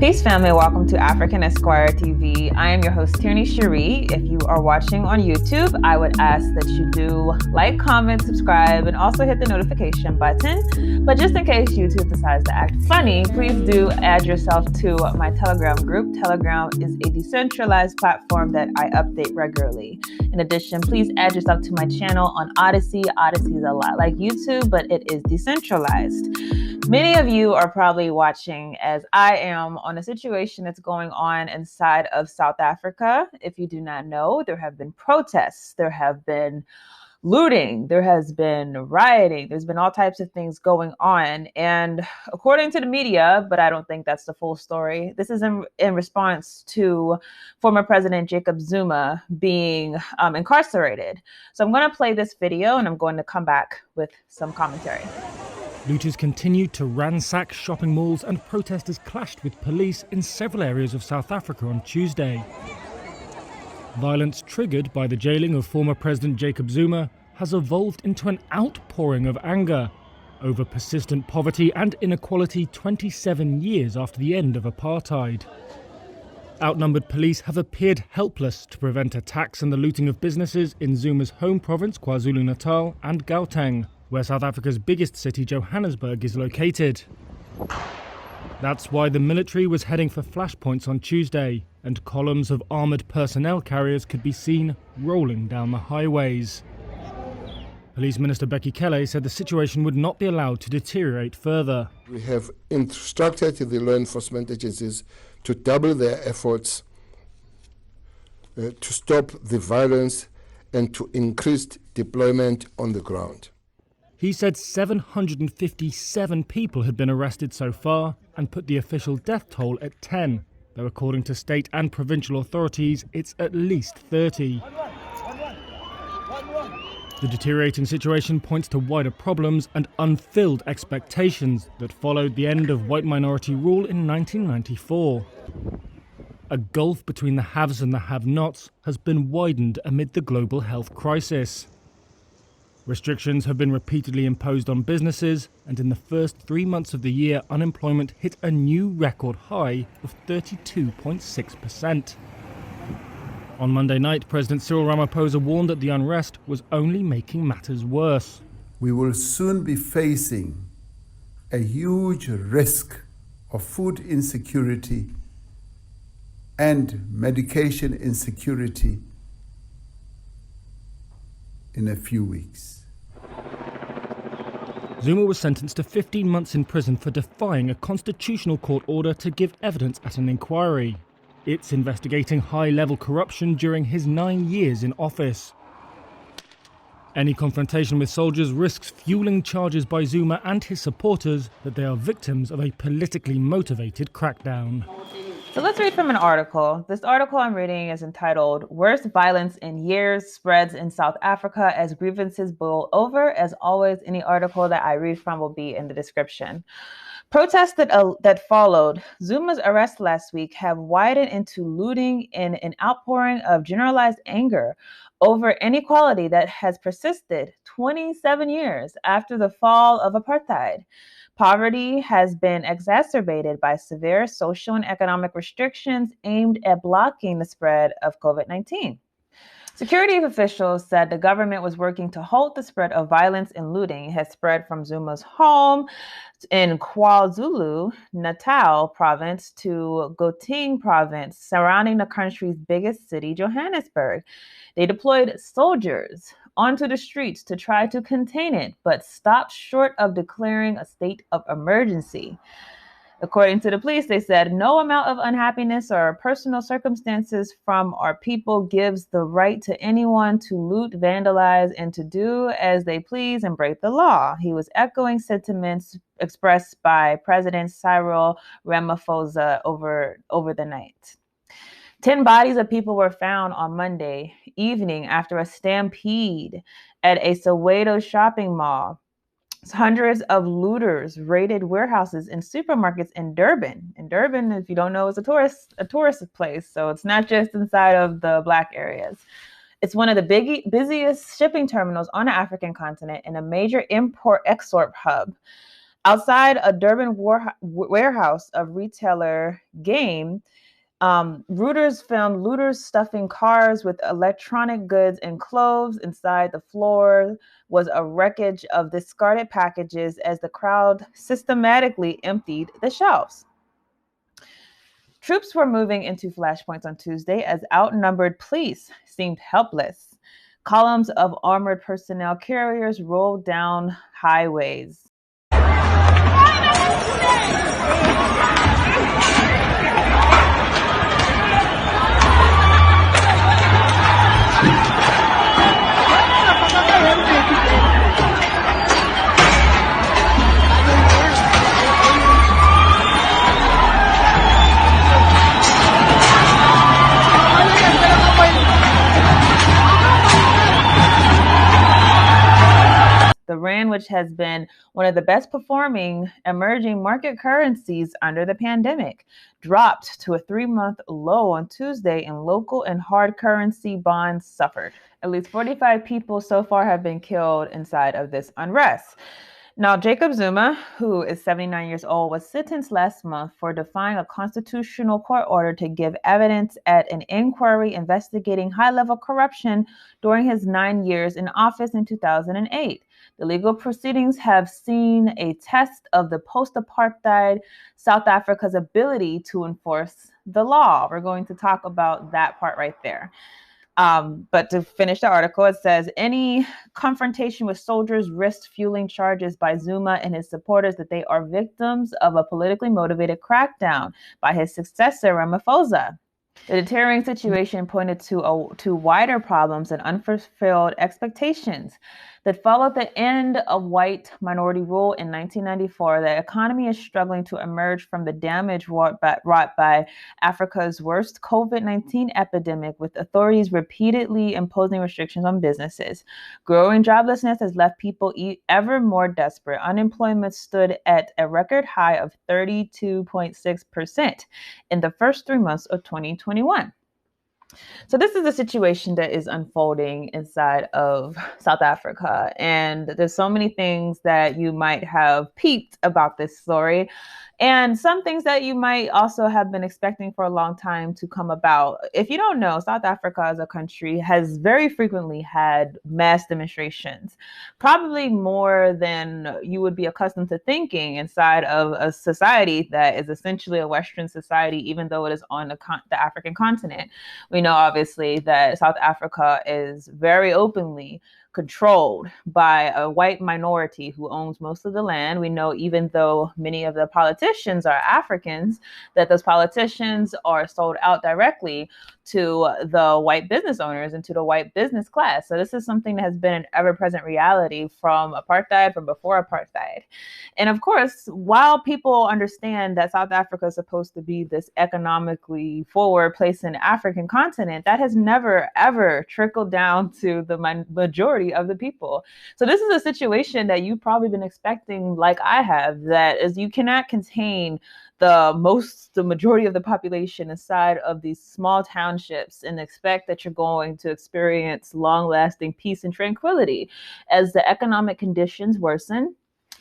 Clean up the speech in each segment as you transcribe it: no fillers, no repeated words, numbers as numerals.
Peace, family. Welcome to African Esquire TV. I am your host, Tierney Cherie. If you are watching on YouTube, I would ask that you do like, comment, subscribe, and also hit the notification button. But just in case YouTube decides to act funny, please do add yourself to my Telegram group. Telegram is a decentralized platform that I update regularly. In addition, please add yourself to my channel on Odyssey. Odyssey is a lot like YouTube, but it is decentralized. Many of you are probably watching, as I am, on a situation that's going on inside of South Africa. If you do not know, there have been protests, there have been looting, there has been rioting, there's been all types of things going on. And according to the media, but I don't think that's the full story, this is in response to former President Jacob Zuma being incarcerated. So I'm going to play this video and I'm going to come back with some commentary. Looters continued to ransack shopping malls and protesters clashed with police in several areas of South Africa on Tuesday. Violence triggered by the jailing of former President Jacob Zuma has evolved into an outpouring of anger over persistent poverty and inequality 27 years after the end of apartheid. Outnumbered police have appeared helpless to prevent attacks and the looting of businesses in Zuma's home province, KwaZulu-Natal, and Gauteng, where South Africa's biggest city, Johannesburg, is located. That's why the military was heading for flashpoints on Tuesday, and columns of armoured personnel carriers could be seen rolling down the highways. Police Minister Becky Cele said the situation would not be allowed to deteriorate further. We have instructed the law enforcement agencies to double their efforts to stop the violence and to increase deployment on the ground. He said 757 people had been arrested so far and put the official death toll at 10, though according to state and provincial authorities, it's at least 30. The deteriorating situation points to wider problems and unfilled expectations that followed the end of white minority rule in 1994. A gulf between the haves and the have-nots has been widened amid the global health crisis. Restrictions have been repeatedly imposed on businesses, and in the first 3 months of the year, unemployment hit a new record high of 32.6%. On Monday night, President Cyril Ramaphosa warned that the unrest was only making matters worse. We will soon be facing a huge risk of food insecurity and medication insecurity in a few weeks. Zuma was sentenced to 15 months in prison for defying a constitutional court order to give evidence at an inquiry. It's investigating high-level corruption during his 9 years in office. Any confrontation with soldiers risks fueling charges by Zuma and his supporters that they are victims of a politically motivated crackdown. So let's read from an article. This article I'm reading is entitled, "Worst Violence in Years Spreads in South Africa as Grievances Boil Over." As always, any article that I read from will be in the description. Protests that followed Zuma's arrest last week have widened into looting and an outpouring of generalized anger over inequality that has persisted 27 years after the fall of apartheid. Poverty has been exacerbated by severe social and economic restrictions aimed at blocking the spread of COVID-19. Security officials said the government was working to halt the spread of violence and looting. It has spread from Zuma's home in KwaZulu-Natal province to Gauteng province, surrounding the country's biggest city, Johannesburg. They deployed soldiers onto the streets to try to contain it, but stopped short of declaring a state of emergency. According to the police, they said no amount of unhappiness or personal circumstances from our people gives the right to anyone to loot, vandalize, and to do as they please and break the law. He was echoing sentiments expressed by President Cyril Ramaphosa over the night. 10 bodies of people were found on Monday evening after a stampede at a Soweto shopping mall. Hundreds of looters raided warehouses and supermarkets in Durban. And Durban, if you don't know, is a tourist place. So it's not just inside of the Black areas. It's one of the busiest shipping terminals on the African continent and a major import-export hub. Outside a Durban warehouse of retailer Game, Reuters filmed looters stuffing cars with electronic goods and clothes. Inside the floor was a wreckage of discarded packages as the crowd systematically emptied the shelves. Troops were moving into flashpoints on Tuesday as outnumbered police seemed helpless. Columns of armored personnel carriers rolled down highways. The rand, which has been one of the best performing emerging market currencies under the pandemic, dropped to a 3-month low on Tuesday, and local and hard currency bonds suffered. At least 45 people so far have been killed inside of this unrest. Now, Jacob Zuma, who is 79 years old, was sentenced last month for defying a constitutional court order to give evidence at an inquiry investigating high-level corruption during his 9 years in office in 2008. The legal proceedings have seen a test of the post-apartheid South Africa's ability to enforce the law. We're going to talk about that part right there. But to finish the article, it says any confrontation with soldiers risked fueling charges by Zuma and his supporters that they are victims of a politically motivated crackdown by his successor, Ramaphosa. The deteriorating situation pointed to wider problems and unfulfilled expectations that followed the end of white minority rule in 1994. The economy is struggling to emerge from the damage wrought by Africa's worst COVID-19 epidemic, with authorities repeatedly imposing restrictions on businesses. Growing joblessness has left people ever more desperate. Unemployment stood at a record high of 32.6% in the first 3 months of 2021. So this is a situation that is unfolding inside of South Africa. And there's so many things that you might have peeped about this story, and some things that you might also have been expecting for a long time to come about. If you don't know, South Africa as a country has very frequently had mass demonstrations, probably more than you would be accustomed to thinking inside of a society that is essentially a Western society, even though it is on the African continent. We know obviously that South Africa is very openly controlled by a white minority who owns most of the land. We know even though many of the politicians are Africans, that those politicians are sold out directly to the white business owners and to the white business class. So this is something that has been an ever-present reality from apartheid, from before apartheid. And of course, while people understand that South Africa is supposed to be this economically forward place in the African continent, that has never, ever trickled down to the majority of the people. So this is a situation that you've probably been expecting, like I have, that is you cannot contain the majority of the population inside of these small townships and expect that you're going to experience long-lasting peace and tranquility. As the economic conditions worsen,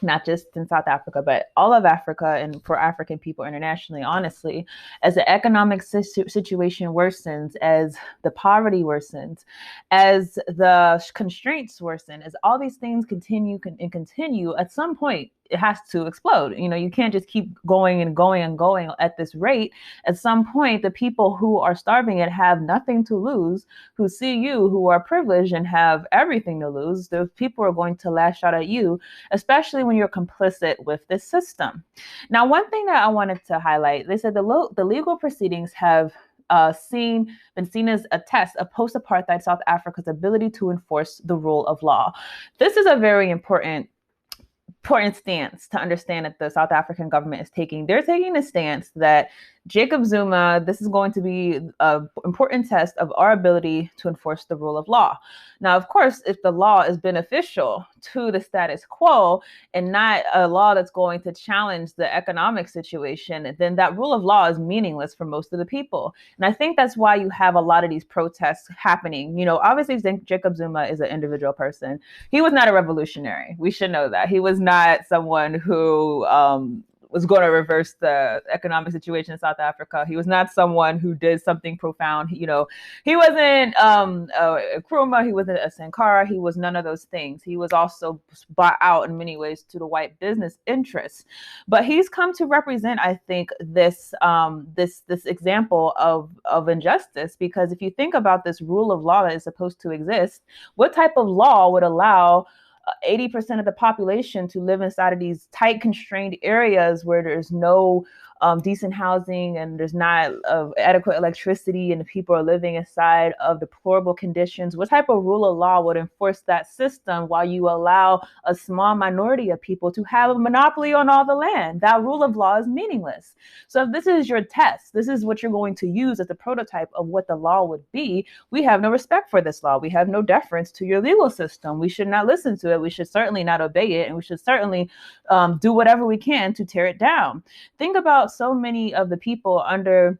not just in South Africa, but all of Africa and for African people internationally, honestly, as the economic situation worsens, as the poverty worsens, as the constraints worsen, as all these things continue, at some point, it has to explode. You know, you can't just keep going and going and going at this rate. At some point, the people who are starving and have nothing to lose, who see you, who are privileged and have everything to lose, those people are going to lash out at you, especially when you're complicit with this system. Now, one thing that I wanted to highlight, they said the legal proceedings have been seen as a test of post-apartheid South Africa's ability to enforce the rule of law. This is a very important stance to understand that the South African government is taking. They're taking a stance that Jacob Zuma, this is going to be an important test of our ability to enforce the rule of law. Now, of course, if the law is beneficial to the status quo and not a law that's going to challenge the economic situation, then that rule of law is meaningless for most of the people. And I think that's why you have a lot of these protests happening. Obviously, Jacob Zuma is an individual person. He was not a revolutionary. We should know that. He was not someone who was going to reverse the economic situation in South Africa. He was not someone who did something profound. He wasn't a Nkrumah. He wasn't a Sankara. He was none of those things. He was also bought out in many ways to the white business interests. But he's come to represent, I think, this example of injustice, because if you think about this rule of law that is supposed to exist, what type of law would allow 80% of the population to live inside of these tight, constrained areas where there's no decent housing and there's not adequate electricity, and people are living inside of deplorable conditions? What type of rule of law would enforce that system while you allow a small minority of people to have a monopoly on all the land? That rule of law is meaningless. So if this is your test, this is what you're going to use as a prototype of what the law would be, we have no respect for this law. We have no deference to your legal system. We should not listen to it. We should certainly not obey it. And we should certainly do whatever we can to tear it down. Think about so many of the people under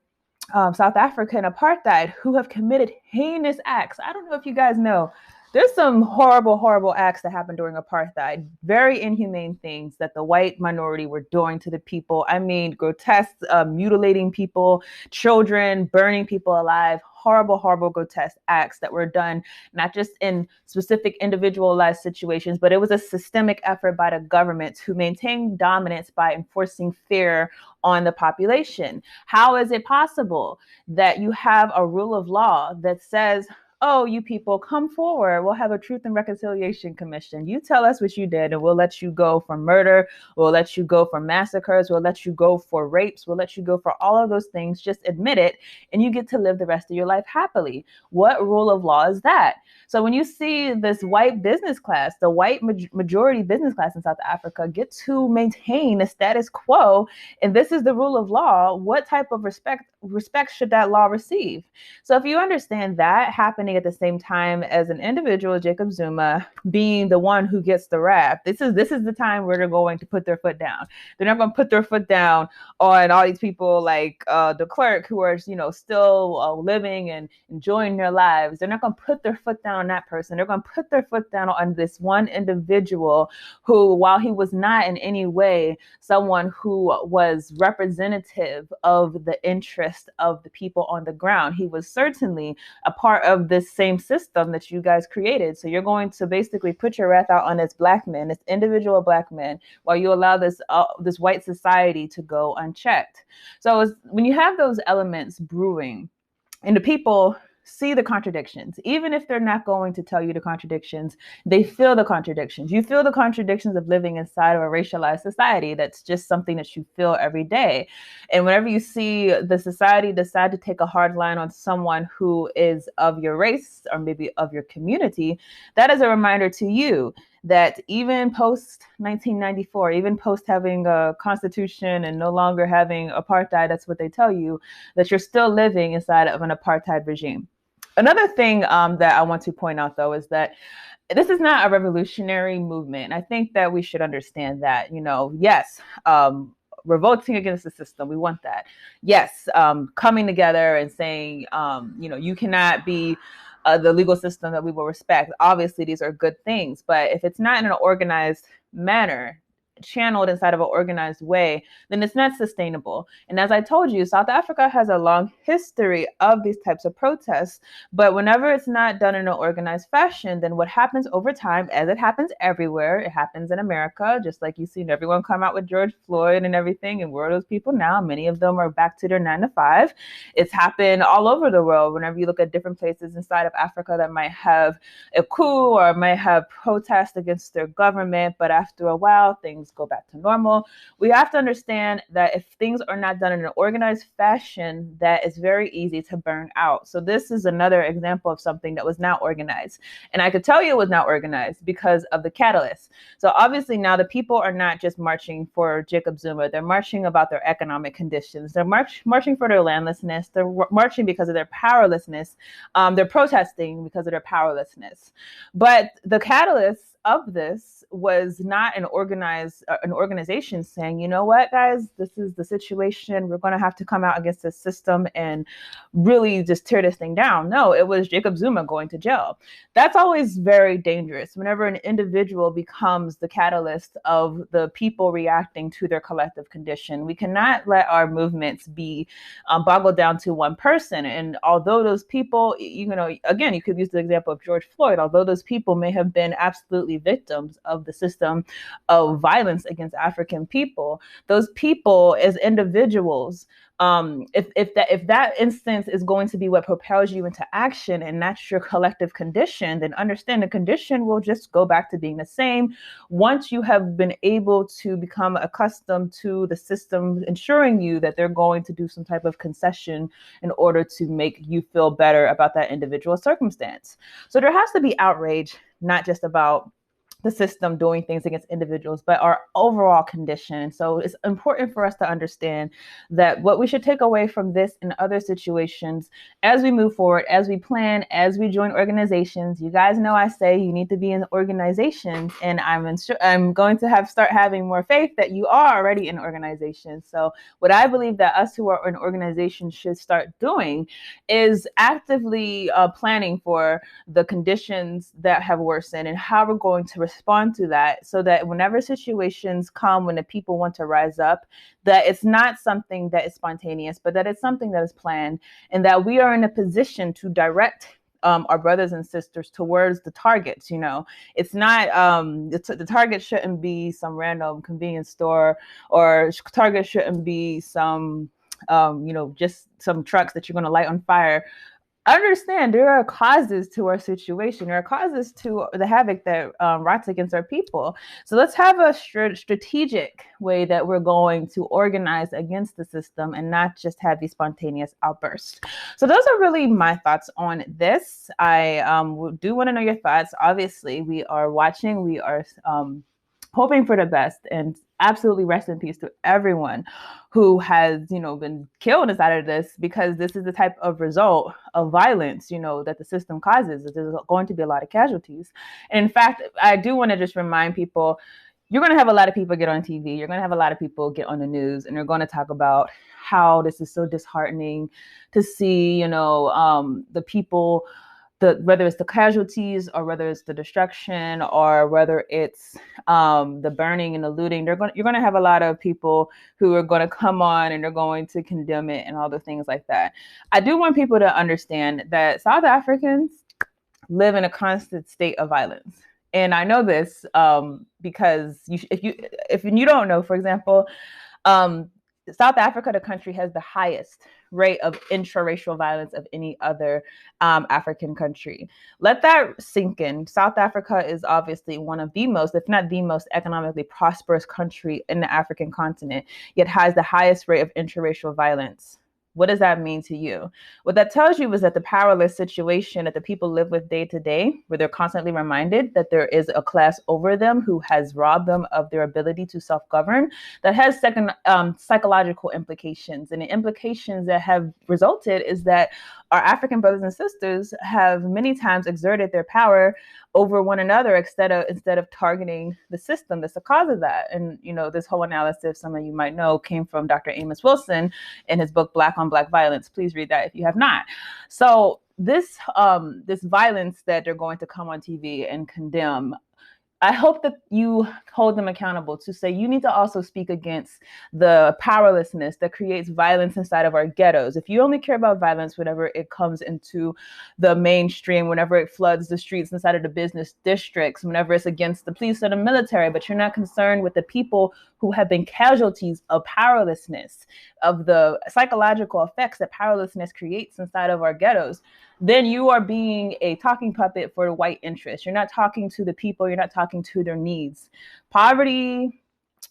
South African apartheid who have committed heinous acts. I don't know if you guys know, there's some horrible, horrible acts that happened during apartheid. Very inhumane things that the white minority were doing to the people. I mean, grotesque, mutilating people, children, burning people alive. Horrible, horrible, grotesque acts that were done, not just in specific individualized situations, but it was a systemic effort by the government to maintain dominance by enforcing fear on the population. How is it possible that you have a rule of law that says, oh, you people, come forward. We'll have a Truth and Reconciliation Commission. You tell us what you did, and we'll let you go for murder. We'll let you go for massacres. We'll let you go for rapes. We'll let you go for all of those things. Just admit it, and you get to live the rest of your life happily. What rule of law is that? So when you see this white business class, the white majority business class in South Africa get to maintain the status quo, and this is the rule of law, what type of respect should that law receive? So if you understand that happening at the same time as an individual, Jacob Zuma, being the one who gets the rap, this is the time where they're going to put their foot down. They're not going to put their foot down on all these people like de Klerk who are, still living and enjoying their lives. They're not going to put their foot down on that person. They're going to put their foot down on this one individual who, while he was not in any way someone who was representative of the interest of the people on the ground, he was certainly a part of this same system that you guys created. So you're going to basically put your wrath out on this black man, this individual black man, while you allow this white society to go unchecked. So when you have those elements brewing, and the people see the contradictions, even if they're not going to tell you the contradictions, they feel the contradictions. You feel the contradictions of living inside of a racialized society. That's just something that you feel every day. And whenever you see the society decide to take a hard line on someone who is of your race or maybe of your community, that is a reminder to you that even post 1994, even post having a constitution and no longer having apartheid, that's what they tell you, that you're still living inside of an apartheid regime. Another thing that I want to point out, though, is that this is not a revolutionary movement. I think that we should understand that, yes, revolting against the system, we want that. Yes, coming together and saying, you cannot be the legal system that we will respect. Obviously, these are good things, but if it's not in an organized manner, channeled inside of an organized way, then it's not sustainable. And as I told you, South Africa has a long history of these types of protests, but whenever it's not done in an organized fashion, then what happens over time, as it happens everywhere, it happens in America, just like you've seen everyone come out with George Floyd and everything, and where are those people now? Many of them are back to their 9 to 5. It's happened all over the world. Whenever you look at different places inside of Africa that might have a coup or might have protests against their government, but after a while, things go back to normal. We have to understand that if things are not done in an organized fashion, that it's very easy to burn out. So this is another example of something that was not organized. And I could tell you it was not organized because of the catalyst. So obviously now the people are not just marching for Jacob Zuma. They're marching about their economic conditions. They're marching for their landlessness. They're marching because of their powerlessness. They're protesting because of their powerlessness. But the catalyst of this was not an organization saying, you know what, guys, this is the situation. We're going to have to come out against this system and really just tear this thing down. No, it was Jacob Zuma going to jail. That's always very dangerous. Whenever an individual becomes the catalyst of the people reacting to their collective condition, we cannot let our movements be boggled down to one person. And although those people, again, you could use the example of George Floyd, although those people may have been absolutely victims of the system of violence against African people, those people as individuals, if that instance is going to be what propels you into action and that's your collective condition, then understand the condition will just go back to being the same once you have been able to become accustomed to the system ensuring you that they're going to do some type of concession in order to make you feel better about that individual circumstance. So there has to be outrage, not just about the system doing things against individuals, but our overall condition. So it's important for us to understand that what we should take away from this and other situations as we move forward, as we plan, as we join organizations. You guys know I say you need to be in organizations, and I'm going to start having more faith that you are already in organizations. So what I believe that us who are in organizations should start doing is actively planning for the conditions that have worsened and how we're going to respond to that, so that whenever situations come when the people want to rise up, that it's not something that is spontaneous, but that it's something that is planned, and that we are in a position to direct our brothers and sisters towards the targets. It's not the target shouldn't be some random convenience store, or target shouldn't be some just some trucks that you're going to light on fire. Understand there are causes to our situation. There are causes to the havoc that rots against our people. So let's have a strategic way that we're going to organize against the system and not just have these spontaneous outbursts. So those are really my thoughts on this. I do want to know your thoughts. Obviously, we are watching. We are hoping for the best, and absolutely rest in peace to everyone who has, been killed inside of this, because this is the type of result of violence, that the system causes. There's going to be a lot of casualties. And in fact, I do want to just remind people, you're going to have a lot of people get on TV. You're going to have a lot of people get on the news, and they're going to talk about how this is so disheartening to see, the people, whether it's the casualties or whether it's the destruction or whether it's the burning and the looting. You're going to have a lot of people who are going to come on and they're going to condemn it and all the things like that. I do want people to understand that South Africans live in a constant state of violence. And I know this because if you don't know, for example, South Africa, the country, has the highest rate of intraracial violence of any other African country. Let that sink in. South Africa is obviously one of the most, if not the most, economically prosperous country in the African continent, yet has the highest rate of intraracial violence. What does that mean to you? What that tells you is that the powerless situation that the people live with day to day, where they're constantly reminded that there is a class over them who has robbed them of their ability to self-govern, that has psychological implications. And the implications that have resulted is that our African brothers and sisters have many times exerted their power over one another instead of targeting the system that's the cause of that. And this whole analysis, some of you might know, came from Dr. Amos Wilson in his book Black on Black Violence. Please read that if you have not. So this violence that they're going to come on TV and condemn, I hope that you hold them accountable to say you need to also speak against the powerlessness that creates violence inside of our ghettos. If you only care about violence whenever it comes into the mainstream, whenever it floods the streets inside of the business districts, whenever it's against the police or the military, but you're not concerned with the people who have been casualties of powerlessness, of the psychological effects that powerlessness creates inside of our ghettos, then you are being a talking puppet for the white interest. You're not talking to the people. You're not talking to their needs. Poverty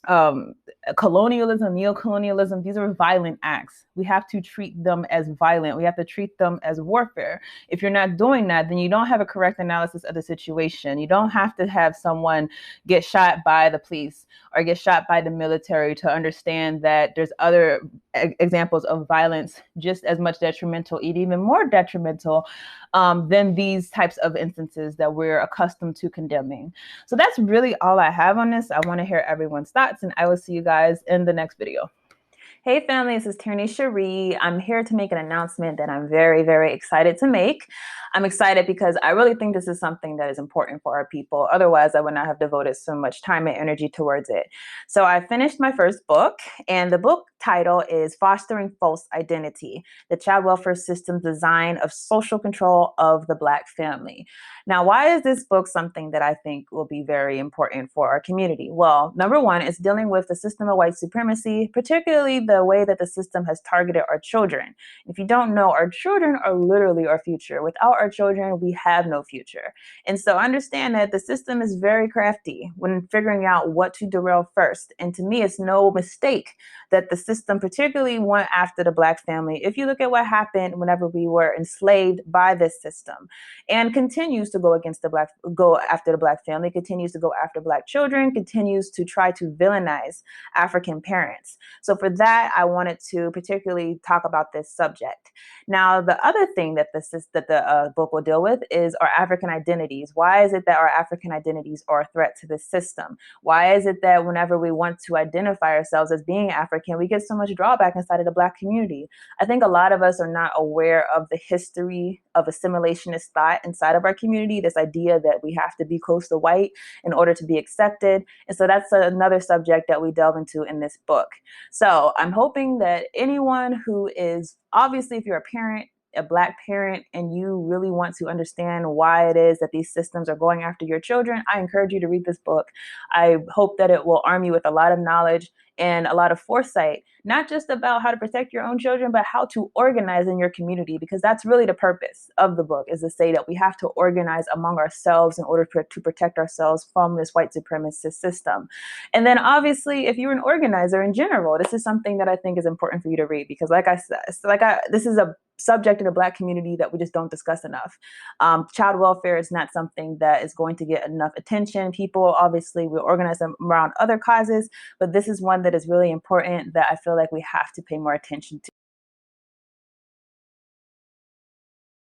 um, colonialism, neocolonialism, these are violent acts. We have to treat them as violent. We have to treat them as warfare. If you're not doing that, then you don't have a correct analysis of the situation. You don't have to have someone get shot by the police or get shot by the military to understand that there's other examples of violence just as much detrimental, even more detrimental than these types of instances that we're accustomed to condemning. So that's really all I have on this. I want to hear everyone's thoughts, and I will see you guys in the next video. Hey family, this is Tierney Cherie. I'm here to make an announcement that I'm very, very excited to make. I'm excited because I really think this is something that is important for our people. Otherwise, I would not have devoted so much time and energy towards it. So I finished my first book, and the book title is Fostering False Identity, the Child Welfare System's Design of Social Control of the Black Family. Now, why is this book something that I think will be very important for our community? Well, number one, it's dealing with the system of white supremacy, particularly the way that the system has targeted our children. If you don't know, our children are literally our future. Without our children, we have no future. And so understand that the system is very crafty when figuring out what to derail first. And to me, it's no mistake that the system particularly went after the Black family. If you look at what happened whenever we were enslaved by this system, and continues to go after the Black family, continues to go after Black children, continues to try to villainize African parents. So for that, I wanted to particularly talk about this subject. Now, the other thing that the book will deal with is our African identities. Why is it that our African identities are a threat to this system? Why is it that whenever we want to identify ourselves as being African, we get so much drawback inside of the Black community? I think a lot of us are not aware of the history of assimilationist thought inside of our community, this idea that we have to be close to white in order to be accepted. And so that's another subject that we delve into in this book. So I'm hoping that anyone who is, obviously, if you're a parent, a Black parent, and you really want to understand why it is that these systems are going after your children, I encourage you to read this book. I hope that it will arm you with a lot of knowledge and a lot of foresight, not just about how to protect your own children, but how to organize in your community, because that's really the purpose of the book, is to say that we have to organize among ourselves in order to protect ourselves from this white supremacist system. And then obviously, if you're an organizer in general, this is something that I think is important for you to read, because like I said, this is a subject in the Black community that we just don't discuss enough. Child welfare is not something that is going to get enough attention. People, obviously, we organize them around other causes, but this is one that is really important that I feel like we have to pay more attention to.